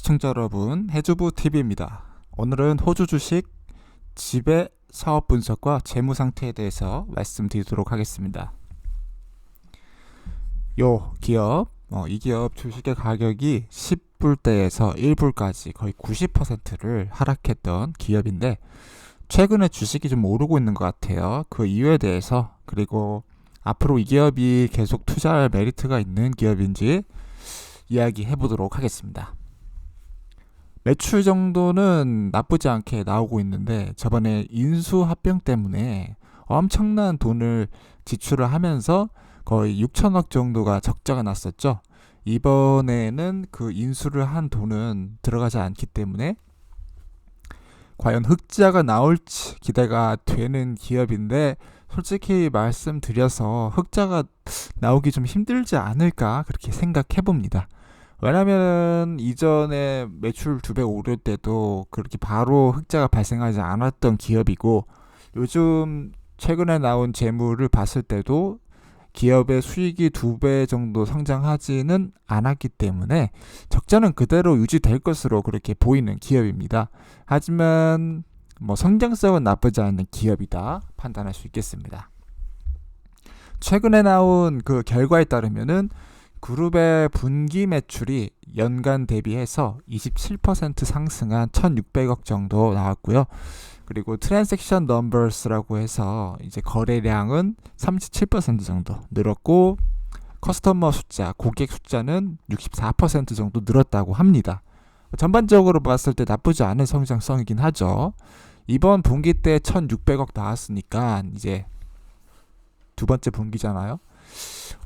시청자 여러분, 해주부 TV입니다. 오늘은 호주 주식 지배 사업 분석과 재무 상태에 대해서 말씀드리도록 하겠습니다. 이 기업 주식의 가격이 10불대에서 1불까지 거의 90%를 하락했던 기업인데, 최근에 주식이 좀 오르고 있는 것 같아요. 그 이유에 대해서, 그리고 앞으로 이 기업이 계속 투자할 메리트가 있는 기업인지 이야기해 보도록 하겠습니다. 매출 정도는 나쁘지 않게 나오고 있는데, 저번에 인수합병 때문에 엄청난 돈을 지출을 하면서 거의 6천억 정도가 적자가 났었죠. 이번에는 그 인수를 한 돈은 들어가지 않기 때문에 과연 흑자가 나올지 기대가 되는 기업인데, 솔직히 말씀드려서 흑자가 나오기 좀 힘들지 않을까 그렇게 생각해 봅니다. 왜냐면 이전에 매출 2배 오를 때도 그렇게 바로 흑자가 발생하지 않았던 기업이고, 요즘 최근에 나온 재무를 봤을 때도 기업의 수익이 2배 정도 성장하지는 않았기 때문에 적자는 그대로 유지될 것으로 그렇게 보이는 기업입니다. 하지만 성장성은 나쁘지 않은 기업이다 판단할 수 있겠습니다. 최근에 나온 그 결과에 따르면은 그룹의 분기 매출이 연간 대비해서 27% 상승한 1,600억 정도 나왔고요. 그리고 트랜잭션 넘버스라고 해서 이제 거래량은 37% 정도 늘었고, 커스터머 숫자, 고객 숫자는 64% 정도 늘었다고 합니다. 전반적으로 봤을 때 나쁘지 않은 성장성이긴 하죠. 이번 분기 때 1,600억 나왔으니까 이제 두 번째 분기잖아요.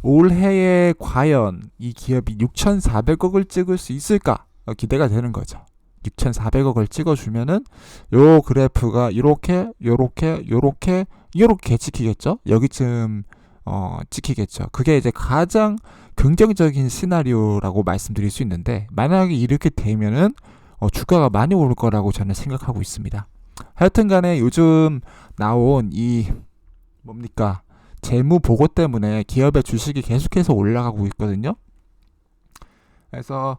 올해에 과연 이 기업이 6,400억을 찍을 수 있을까 기대가 되는 거죠. 6,400억을 찍어주면은 요 그래프가 요렇게 찍히겠죠. 여기쯤 찍히겠죠. 그게 이제 가장 긍정적인 시나리오라고 말씀드릴 수 있는데, 만약에 이렇게 되면은 주가가 많이 오를 거라고 저는 생각하고 있습니다. 하여튼간에 요즘 나온 이 재무 보고 때문에 기업의 주식이 계속해서 올라가고 있거든요. 그래서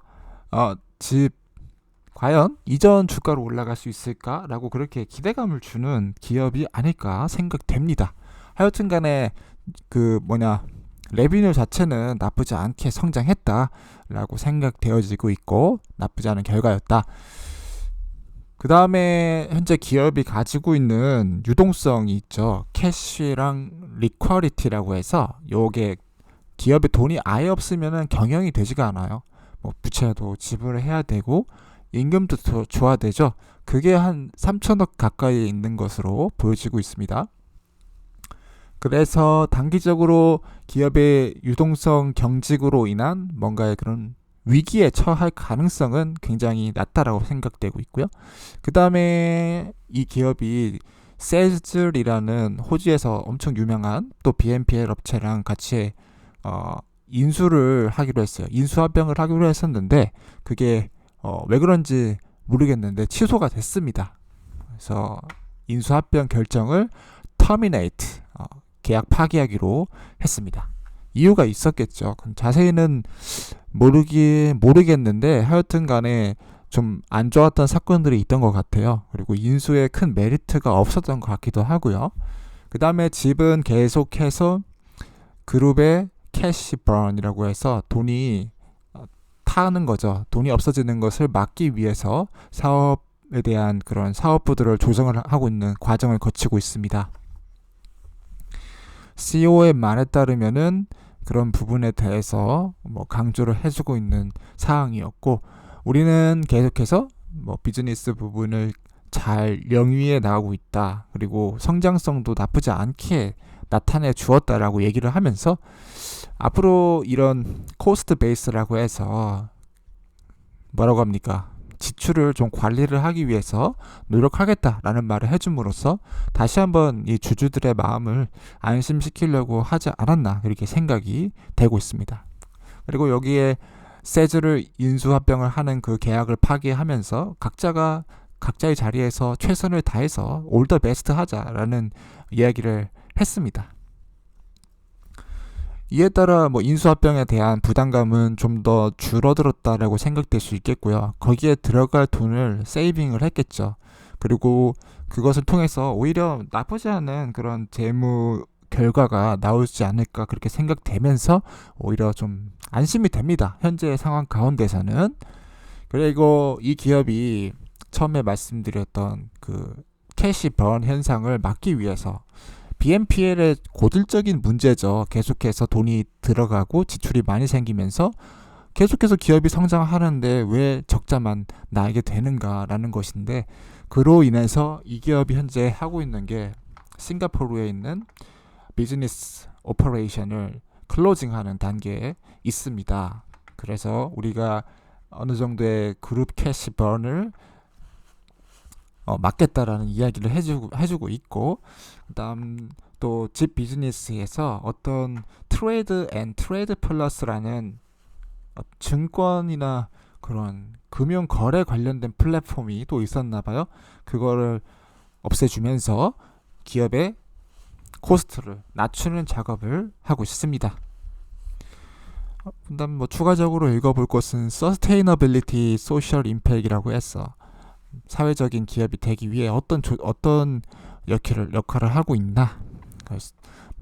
과연 이전 주가로 올라갈 수 있을까라고 그렇게 기대감을 주는 기업이 아닐까 생각됩니다. 하여튼간에 레비뉴 자체는 나쁘지 않게 성장했다라고 생각되어지고 있고, 나쁘지 않은 결과였다. 그 다음에 현재 기업이 가지고 있는 유동성이 있죠. 캐시랑 리퀄리티라고 해서, 요게 기업에 돈이 아예 없으면 경영이 되지가 않아요. 부채도 지불을 해야 되고 임금도 더 줘야 되죠. 그게 한 3천억 가까이 있는 것으로 보여지고 있습니다. 그래서 단기적으로 기업의 유동성 경직으로 인한 뭔가의 그런 위기에 처할 가능성은 굉장히 낮다라고 생각되고 있고요. 그 다음에 이 기업이 세즐이라는 호주에서 엄청 유명한 또 BNPL 업체랑 같이 인수를 하기로 했어요. 인수합병을 하기로 했었는데, 그게 왜 그런지 모르겠는데 취소가 됐습니다. 그래서 인수합병 결정을 터미네이트, 계약 파기하기로 했습니다. 이유가 있었겠죠. 자세히는 모르겠는데, 하여튼 간에 좀 안 좋았던 사건들이 있던 것 같아요. 그리고 인수에 큰 메리트가 없었던 것 같기도 하고요. 그 다음에 집은 계속해서 그룹의 캐시 번이라고 해서 돈이 타는 거죠. 돈이 없어지는 것을 막기 위해서 사업에 대한 그런 사업부들을 조정을 하고 있는 과정을 거치고 있습니다. CEO의 말에 따르면은 그런 부분에 대해서 강조를 해주고 있는 사항이었고, 우리는 계속해서 비즈니스 부분을 잘 영위해 나가고 있다. 그리고 성장성도 나쁘지 않게 나타내 주었다라고 얘기를 하면서, 앞으로 이런 코스트 베이스라고 해서 지출을 좀 관리를 하기 위해서 노력하겠다라는 말을 해줌으로써 다시 한번 이 주주들의 마음을 안심시키려고 하지 않았나 그렇게 생각이 되고 있습니다. 그리고 여기에 세즐을 인수합병을 하는 그 계약을 파기하면서 각자의 자리에서 최선을 다해서 올 더 베스트 하자라는 이야기를 했습니다. 이에 따라 뭐 인수합병에 대한 부담감은 좀 더 줄어들었다라고 생각될 수 있겠고요. 거기에 들어갈 돈을 세이빙을 했겠죠. 그리고 그것을 통해서 오히려 나쁘지 않은 그런 재무 결과가 나오지 않을까 그렇게 생각되면서 오히려 좀 안심이 됩니다. 현재의 상황 가운데서는. 그리고 이 기업이 처음에 말씀드렸던 그 캐시 번 현상을 막기 위해서 BNPL의 고질적인 문제죠. 계속해서 돈이 들어가고 지출이 많이 생기면서 계속해서 기업이 성장하는데 왜 적자만 나게 되는가라는 것인데, 그로 인해서 이 기업이 현재 하고 있는 게 싱가포르에 있는 비즈니스 오퍼레이션을 클로징하는 단계에 있습니다. 그래서 우리가 어느 정도의 그룹 캐시 번을 막겠다라는 이야기를 해주고 있고, 그다음 또 집 비즈니스에서 어떤 트레이드 앤 트레이드 플러스라는 증권이나 그런 금융 거래 관련된 플랫폼이 또 있었나 봐요. 그거를 없애주면서 기업의 코스트를 낮추는 작업을 하고 있습니다. 그다음 뭐 추가적으로 읽어볼 것은 Sustainability Social Impact이라고 해서 사회적인 기업이 되기 위해 어떤 역할을 하고 있나.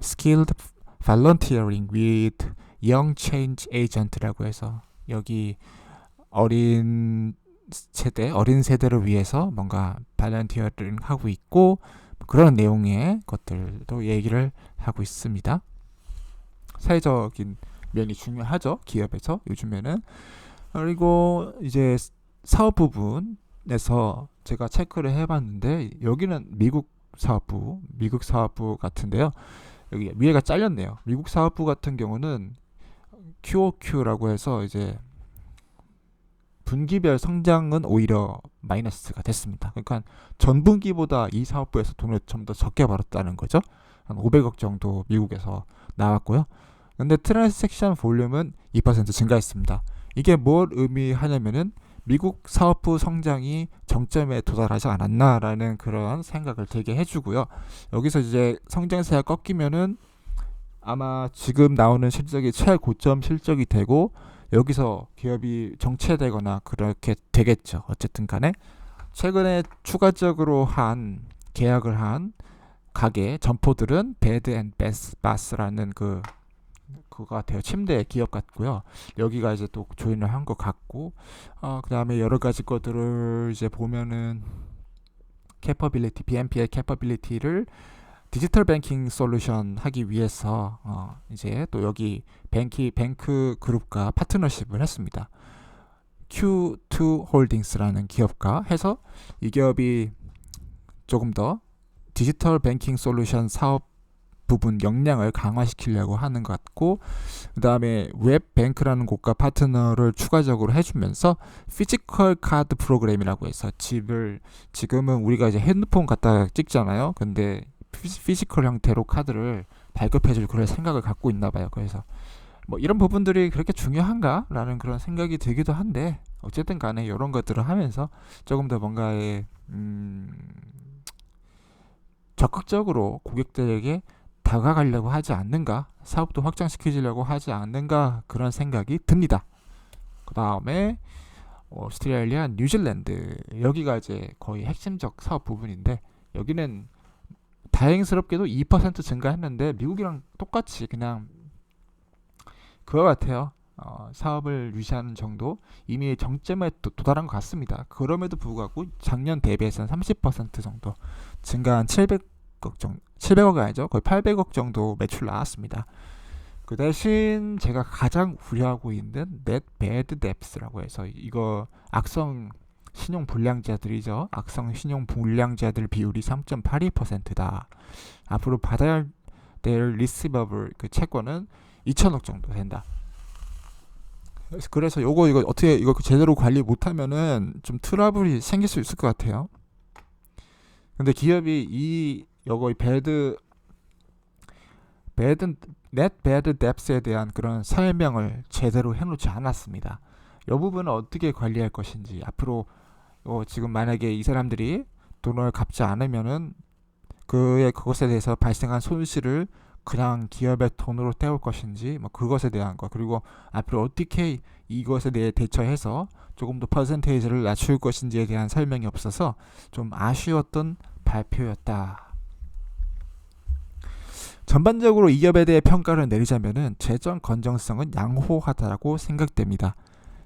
Skilled Volunteering with Young Change Agent라고 해서 여기 어린 세대를 위해서 뭔가 발런티어링 하고 있고, 그런 내용의 것들도 얘기를 하고 있습니다. 사회적인 면이 중요하죠, 기업에서 요즘에는. 그리고 이제 사업 부분에서 제가 체크를 해봤는데, 여기는 미국 사업부 같은데요. 여기 위에가 잘렸네요. 미국 사업부 같은 경우는 QOQ라고 해서 이제 분기별 성장은 오히려 마이너스가 됐습니다. 그러니까 전분기보다 이 사업부에서 돈을 좀 더 적게 벌었다는 거죠. 한 500억 정도 미국에서 나왔고요. 근데 트랜잭션 볼륨은 2% 증가했습니다. 이게 뭘 의미하냐면은 미국 사업부 성장이 정점에 도달하지 않았나라는 그런 생각을 들게 해주고요. 여기서 이제 성장세가 꺾이면은 아마 지금 나오는 실적이 최고점 실적이 되고, 여기서 기업이 정체되거나 그렇게 되겠죠. 어쨌든 간에 최근에 추가적으로 계약을 한 가게 점포들은 베드 앤 바스라는 그거 같아요. 침대 기업 같고요. 여기가 이제 또 조인을 한 것 같고, 그 다음에 여러 가지 것들을 이제 보면은 BNPL 캐퍼빌리티를 디지털 뱅킹 솔루션 하기 위해서 이제 또 여기 뱅크 그룹과 파트너십을 했습니다. Q2 홀딩스라는 기업과 해서 이 기업이 조금 더 디지털 뱅킹 솔루션 사업 부분 역량을 강화시키려고 하는 것 같고, 그 다음에 웹뱅크라는 곳과 파트너를 추가적으로 해주면서 피지컬 카드 프로그램이라고 해서 지금은 우리가 이제 핸드폰 갖다 찍잖아요. 근데 피지컬 형태로 카드를 발급해줄 그런 생각을 갖고 있나 봐요. 그래서 뭐 이런 부분들이 그렇게 중요한가? 라는 그런 생각이 들기도 한데, 어쨌든 간에 이런 것들을 하면서 조금 더 뭔가의 적극적으로 고객들에게 다가가려고 하지 않는가, 사업도 확장시키려고 하지 않는가, 그런 생각이 듭니다. 그 다음에 오스트레일리아, 뉴질랜드, 여기가 이제 거의 핵심적 사업 부분인데, 여기는 다행스럽게도 2% 증가했는데 미국이랑 똑같이 그냥 그거 같아요. 사업을 유지하는 정도, 이미 정점에 도달한 것 같습니다. 그럼에도 불구하고 작년 대비해서는 30% 정도 증가한 700억이 아니죠. 거의 800억 정도 매출 나왔습니다. 그 대신 제가 가장 우려하고 있는 net bad debts라고 해서, 이거 악성 신용 불량자들이죠. 악성 신용 불량자들 비율이 3.82%다. 앞으로 받아야 될 리시버블 그 채권은 2천억 정도 된다. 그래서 이거 어떻게 이거 제대로 관리 못하면은 좀 트러블이 생길 수 있을 것 같아요. 근데 기업이 요거 net bad debts에 대한 그런 설명을 제대로 해놓지 않았습니다. 이 부분을 어떻게 관리할 것인지, 앞으로 지금 만약에 이 사람들이 돈을 갚지 않으면은 그것에 대해서 발생한 손실을 그냥 기업의 돈으로 때울 것인지 뭐 그것에 대한 거, 그리고 앞으로 어떻게 이것에 대해 대처해서 조금 더 퍼센테이지를 낮출 것인지에 대한 설명이 없어서 좀 아쉬웠던 발표였다. 전반적으로 이 기업에 대해 평가를 내리자면은 재정 건전성은 양호하다라고 생각됩니다.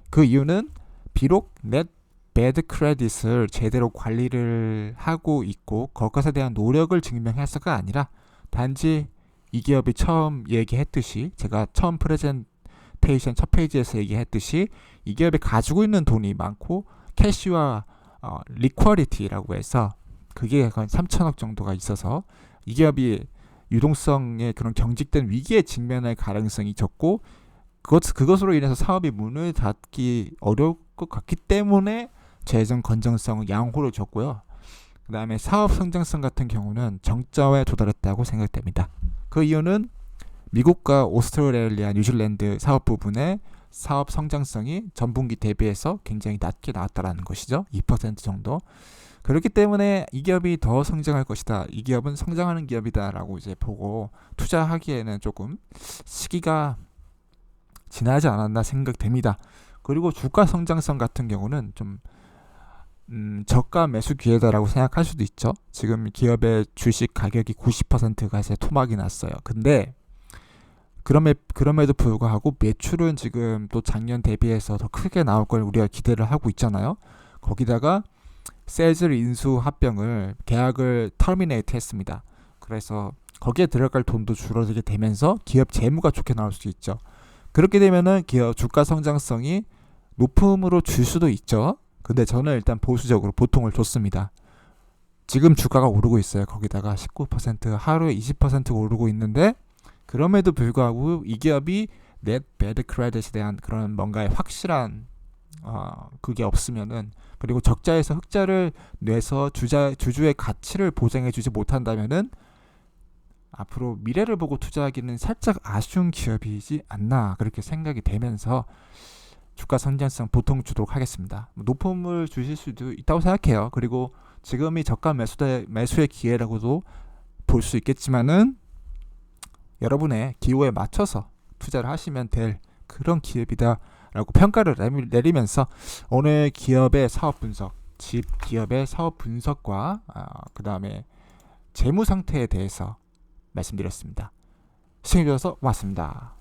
그 이유는 비록 넷 배드 크레딧을 제대로 관리를 하고 있고 그것에 대한 노력을 증명해서가 아니라 단지 이 기업이 처음 얘기했듯이, 제가 처음 프레젠테이션 첫 페이지에서 얘기했듯이 이 기업이 가지고 있는 돈이 많고 캐시와 리퀄리티라고 해서 그게 거의 3천억 정도가 있어서 이 기업이 유동성의 그런 경직된 위기에 직면할 가능성이 적고 그것으로 인해서 사업이 문을 닫기 어려울 것 같기 때문에 재정 건전성을 양호로 줬고요. 그 다음에 사업 성장성 같은 경우는 정점에 도달했다고 생각됩니다. 그 이유는 미국과 오스트레일리아, 뉴질랜드 사업 부분의 사업 성장성이 전분기 대비해서 굉장히 낮게 나왔다라는 것이죠. 2% 정도. 그렇기 때문에 이 기업이 더 성장할 것이다, 이 기업은 성장하는 기업이다라고 이제 보고 투자하기에는 조금 시기가 지나지 않았나 생각됩니다. 그리고 주가 성장성 같은 경우는 좀 저가 매수 기회다라고 생각할 수도 있죠. 지금 기업의 주식 가격이 90%가 이제 토막이 났어요. 근데 그럼에도 불구하고 매출은 지금 또 작년 대비해서 더 크게 나올 걸 우리가 기대를 하고 있잖아요. 거기다가 세즐 인수 합병을 계약을 터미네이트 했습니다. 그래서 거기에 들어갈 돈도 줄어들게 되면서 기업 재무가 좋게 나올 수 있죠. 그렇게 되면은 기업 주가 성장성이 높음으로 줄 수도 있죠. 근데 저는 일단 보수적으로 보통을 줬습니다. 지금 주가가 오르고 있어요. 거기다가 19%, 하루에 20% 오르고 있는데 그럼에도 불구하고 이 기업이 넷 배드 크레딧에 대한 그런 뭔가의 확실한 그게 없으면은, 그리고 적자에서 흑자를 내서 주주의 가치를 보장해주지 못한다면은 앞으로 미래를 보고 투자하기는 살짝 아쉬운 기업이지 않나, 그렇게 생각이 되면서 주가 성장성 보통 주도록 하겠습니다. 높음을 주실 수도 있다고 생각해요. 그리고 지금이 저가 매수의 기회라고도 볼 수 있겠지만은 여러분의 기호에 맞춰서 투자를 하시면 될 그런 기업이다라고 평가를 내리면서 오늘 기업의 사업 분석, 기업의 사업 분석과 그 다음에 재무 상태에 대해서 말씀드렸습니다. 시청해주셔서 고맙습니다.